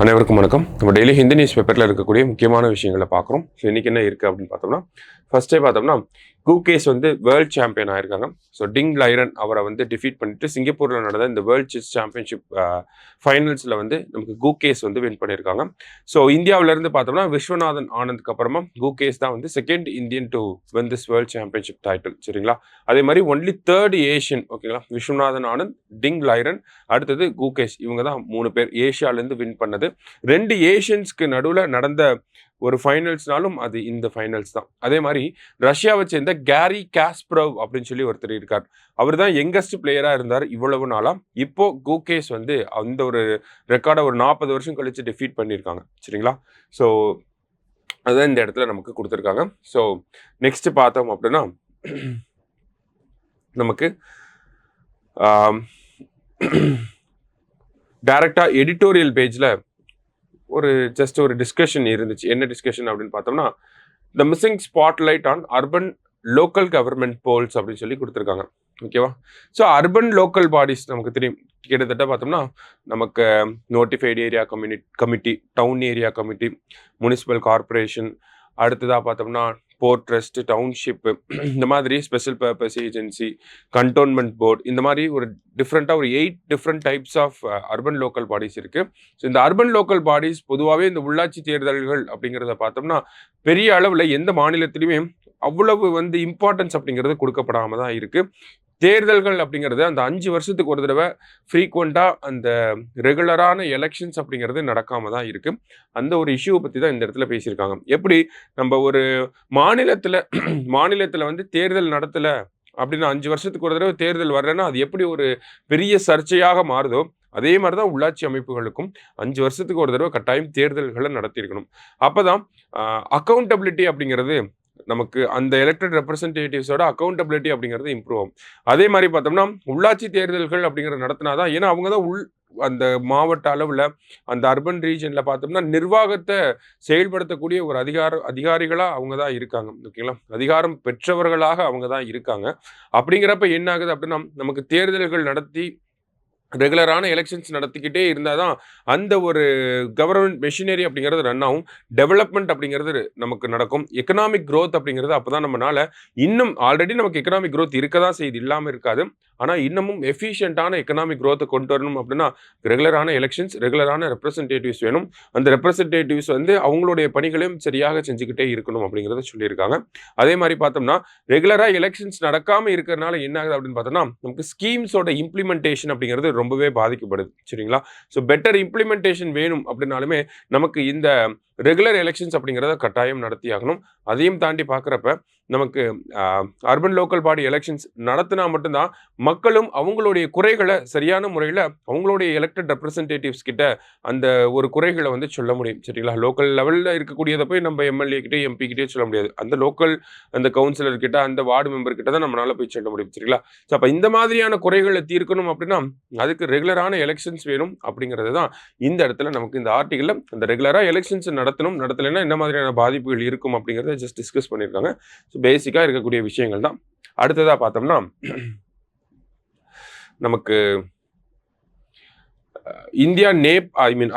அனைவருக்கும் வணக்கம். நம்ம டெய்லி ஹிந்தி நியூஸ் பேப்பரில் இருக்கக்கூடிய முக்கியமான விஷயங்களை பார்க்குறோம். ஸோ இன்றைக்கி என்ன இருக்குது அப்படின்னு பார்த்தோம்னா, ஃபர்ஸ்ட்டே பார்த்தோம்னா கூகேஸ் வந்து வேர்ல்ட் சாம்பியன் ஆயிருக்காங்க. ஸோ டிங் லைரன் அவரை வந்து டிஃபீட் பண்ணிட்டு சிங்கப்பூரில் நடந்த இந்த வேர்ல்ட் செஸ் சாம்பியன்ஷிப் ஃபைனல்ஸில் வந்து நமக்கு கூகேஸ் வந்து வின் பண்ணியிருக்காங்க. ஸோ இந்தியாவிலேருந்து பார்த்தோம்னா விஸ்வநாதன் ஆனந்த்க்கு அப்புறமா கூகேஸ் தான் வந்து second Indian to win this world championship title. சரிங்களா? அதே மாதிரி ஒன்லி தேர்ட் ஏஷியன். ஓகேங்களா? விஸ்வநாதன் ஆனந்த், டிங் லைரன், அடுத்தது கூகேஷ். இவங்க தான் 3 பேர் ஏஷியாவிலேருந்து வின் பண்ணது. 2 ஏஷியன்ஸ்க்கு நடுவில் நடந்த ஒரு ஃபைனல்ஸ்னாலும் அது இந்த ஃபைனல்ஸ் தான். அதே மாதிரி ரஷ்யாவை சேர்ந்த கேரி காஸ்பரோவ் அப்படின்னு சொல்லி ஒருத்தர் இருக்கார். அவர் தான் யங்கஸ்ட் பிளேயராக இருந்தார் இவ்வளவு நாளாக. இப்போ கூகேஸ் வந்து அந்த ஒரு ரெக்கார்டை ஒரு 40 வருஷம் கழிச்சு டிஃபீட் பண்ணியிருக்காங்க. சரிங்களா? ஸோ அதுதான் இந்த இடத்துல நமக்கு கொடுத்துருக்காங்க. ஸோ நெக்ஸ்ட் பார்த்தோம் அப்படின்னா நமக்கு டைரக்டாக எடிட்டோரியல் பேஜில் ஜஸ்ட் ஒரு டிஸ்கஷன் இருந்துச்சு. என்ன டிஸ்கஷன் அப்படின்னு பார்த்தோம்னா, the missing spotlight on urban local government polls அப்படின்னு சொல்லி கொடுத்துருக்காங்க. ஓகேவா? ஸோ அர்பன் லோக்கல் பாடிஸ் நமக்கு தெரியும். கிட்டத்தட்ட பார்த்தோம்னா நமக்கு notified area committee, town area committee, municipal corporation, அடுத்ததாக பார்த்தோம்னா போர்ட் ட்ரஸ்ட், டவுன்ஷிப்பு, இந்த மாதிரி special purpose agency, cantonment board, இந்த மாதிரி ஒரு டிஃப்ரெண்ட்டாக ஒரு 8 different types of urban local bodies இருக்குது. ஸோ இந்த அர்பன் லோக்கல் பாடிஸ் பொதுவாகவே இந்த உள்ளாட்சி தேர்தல்கள் அப்படிங்கிறத பார்த்தோம்னா பெரிய அளவில் எந்த மாநிலத்திலையுமே அவ்வளவு வந்து இம்பார்ட்டன்ஸ் அப்படிங்கிறது கொடுக்கப்படாமல் தான் இருக்குது. தேர்தல்கள் அப்படிங்கிறது அந்த 5 வருஷத்துக்கு ஒரு தடவை ஃப்ரீக்வெண்ட்டாக அந்த ரெகுலரான எலெக்ஷன்ஸ் அப்படிங்கிறது நடக்காம தான் இருக்கு. அந்த ஒரு இஷ்யூவை பற்றி தான் இந்த இடத்துல பேசியிருக்காங்க. எப்படி நம்ம ஒரு மாநிலத்தில் வந்து தேர்தல் நடத்தலை அப்படின்னு 5 வருஷத்துக்கு ஒரு தடவை தேர்தல் வர்றேன்னா அது எப்படி ஒரு பெரிய சர்ச்சையாக மாறுதோ, அதே மாதிரி தான் உள்ளாட்சி அமைப்புகளுக்கும் 5 வருஷத்துக்கு ஒரு தடவை கட்டாயம் தேர்தல்களை நடத்தியிருக்கணும். அப்போ தான் அக்கௌண்டபிலிட்டி அப்படிங்கிறது நமக்கு அந்த எலெக்டட் ரெப்ரசன்டேட்டிவ்ஸோட அக்கௌண்டபிலிட்டி அப்படிங்கிறது இம்ப்ரூவ் ஆகும். அதே மாதிரி பார்த்தோம்னா உள்ளாட்சி தேர்தல்கள் அப்படிங்கிறத நடத்தினாதான், ஏன்னா அவங்க தான் அந்த மாவட்ட அளவில் அந்த அர்பன் ரீஜனில் பார்த்தோம்னா நிர்வாகத்தை செயல்படுத்தக்கூடிய ஒரு அதிகாரிகளாக அவங்க தான் இருக்காங்க. ஓகேங்களா? அதிகாரம் பெற்றவர்களாக அவங்க தான் இருக்காங்க. அப்படிங்கிறப்ப என்ன ஆகுது அப்படின்னா, நமக்கு தேர்தல்கள் நடத்தி ரெகுலரான எலெக்ஷன்ஸ் நடத்திக்கிட்டே இருந்தால் தான் அந்த ஒரு கவர்மெண்ட் மெஷினரி அப்படிங்கிறது ரன் ஆகும். டெவலப்மெண்ட் அப்படிங்கிறது நமக்கு நடக்கும். எக்கனாமிக் க்ரோத் அப்படிங்கிறது அப்போ தான் நம்மளால இன்னும் ஆல்ரெடி நமக்கு எக்கனாமிக் க்ரோத் இருக்க தான் செய்து, இல்லாமல் இருக்காது. ஆனால் இன்னமும் எஃபிஷியண்டான எக்கனாமிக் க்ரோத்தை கொண்டு வரணும் அப்படின்னா ரெகுலரான எலெக்ஷன்ஸ், ரெகுலரான ரெப்ரசன்டேட்டிவ்ஸ் வேணும். அந்த ரெப்ரசன்டேட்டிவ்ஸ் வந்து அவங்களுடைய பணிகளையும் சரியாக செஞ்சுக்கிட்டே இருக்கணும் அப்படிங்கிறத சொல்லியிருக்காங்க. அதே மாதிரி பார்த்தோம்னா ரெகுலராக எலெக்ஷன்ஸ் நடக்காமல் இருக்கிறதுனால என்ன ஆகுது அப்படின்னு பார்த்தோம்னா நமக்கு ஸ்கீம்ஸோட இம்ப்ளிமெண்டேஷன் அப்படிங்கிறது ரொம்பவே பாதிக்கப்படுது. சரிங்களா? ஸோ பெட்டர் இம்ப்ளிமெண்டேஷன் வேணும் அப்படின்னாலுமே நமக்கு இந்த ரெகுலர் எலெக்ஷன்ஸ் அப்படிங்கிறத கட்டாயம் நடத்தி ஆகணும். அதையும் தாண்டி பார்க்குறப்ப நமக்கு அர்பன் லோக்கல் பாடி எலெக்ஷன்ஸ் நடத்தினா மட்டும்தான் மக்களும் அவங்களுடைய குறைகளை சரியான முறையில் அவங்களுடைய எலெக்டட் ரெப்ரசன்டேட்டிவ்ஸ் கிட்ட அந்த ஒரு குறைகளை வந்து சொல்ல முடியும். சரிங்களா? லோக்கல் லெவலில் இருக்கக்கூடியதை போய் நம்ம எம்எல்ஏ கிட்டே எம்பி கிட்டே சொல்ல முடியாது. அந்த லோக்கல் அந்த கவுன்சிலர் கிட்ட, அந்த வார்டு மெம்பர் கிட்ட தான் நம்மளால போய் சொல்ல முடியும். சரிங்களா? ஸோ அப்போ இந்த மாதிரியான குறைகளை தீர்க்கணும் அப்படின்னா அதுக்கு ரெகுலரான எலெக்ஷன்ஸ் வேணும் அப்படிங்கிறது தான் இந்த இடத்துல நமக்கு இந்த ஆர்டிகலில் அந்த ரெகுலராக எலெக்ஷன்ஸ் நடத்தலைன்னா என்ன மாதிரியான பாதிப்புகள் இருக்கும் அப்படிங்கிறத ஜஸ்ட் டிஸ்கஸ் பண்ணியிருக்காங்க. ஸோ பேசிக்காக இருக்கக்கூடிய விஷயங்கள் தான். அடுத்ததாக பார்த்தோம்னா நமக்கு இந்தியா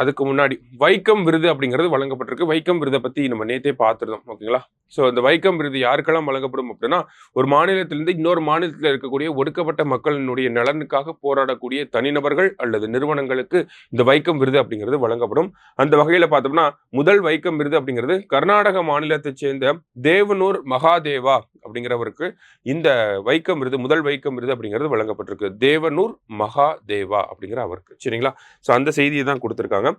அதுக்கு முன்னாடி வைக்கம் விருது அப்படிங்கிறது வழங்கப்பட்டிருக்கு. வைக்கம் விருதை பற்றி நம்ம நேற்றே பார்த்துருந்தோம். ஓகேங்களா? ஸோ இந்த வைக்கம் விருது யாருக்கெல்லாம் வழங்கப்படும் அப்படின்னா, ஒரு மாநிலத்திலிருந்து இன்னொரு மாநிலத்தில் இருக்கக்கூடிய ஒடுக்கப்பட்ட மக்களினுடைய நலனுக்காக போராடக்கூடிய தனிநபர்கள் அல்லது நிறுவனங்களுக்கு இந்த வைக்கம் விருது அப்படிங்கிறது வழங்கப்படும். அந்த வகையில் பார்த்தோம்னா முதல் வைக்கம் விருது அப்படிங்கிறது கர்நாடக மாநிலத்தை சேர்ந்த தேவனூர் மகாதேவா அப்படிங்கிறவருக்கு இந்த வைக்கம் விருது, முதல் வைக்கம் விருது அப்படிங்கிறது வழங்கப்பட்டிருக்கு. தேவனூர் மகாதேவா அப்படிங்கிற அவருக்கு. சரிங்களா? ஸோ அந்த செய்தியை தான் கொடுத்துருக்காங்க.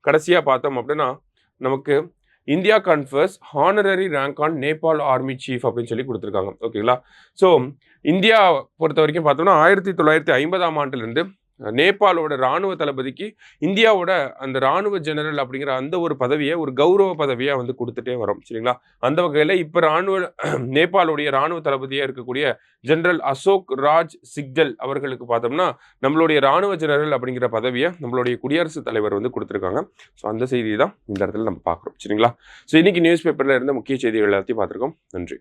கடைசியாக பார்த்தோம் அப்படின்னா நமக்கு India confuse honorary rank on Nepal army chief அப்படின்னு சொல்லி கொடுத்துருக்காங்க. ஓகேங்களா? ஸோ இந்தியா பொறுத்த வரைக்கும் பார்த்தோம்னா 1950ஆம் ஆண்டிலிருந்து நேபாளோட இராணுவ தளபதிக்கு இந்தியாவோட அந்த இராணுவ ஜெனரல் அப்படிங்கிற அந்த ஒரு பதவியை ஒரு கௌரவ பதவியாக வந்து கொடுத்துட்டே வரும். சரிங்களா? அந்த வகையில் இப்போ நேபாளுடைய இராணுவ தளபதியாக இருக்கக்கூடிய ஜெனரல் அசோக் ராஜ் சிக்டல் அவர்களுக்கு பார்த்தோம்னா நம்மளுடைய இராணுவ ஜெனரல் அப்படிங்கிற பதவியை நம்மளுடைய குடியரசுத் தலைவர் வந்து கொடுத்துருக்காங்க. ஸோ அந்த செய்தி தான் இந்த இடத்துல நம்ம பார்க்குறோம். சரிங்களா? ஸோ இன்னைக்கு நியூஸ் பேப்பரில் இருந்த முக்கிய செய்திகள் எல்லாத்தையும் பார்த்துருக்கோம். நன்றி.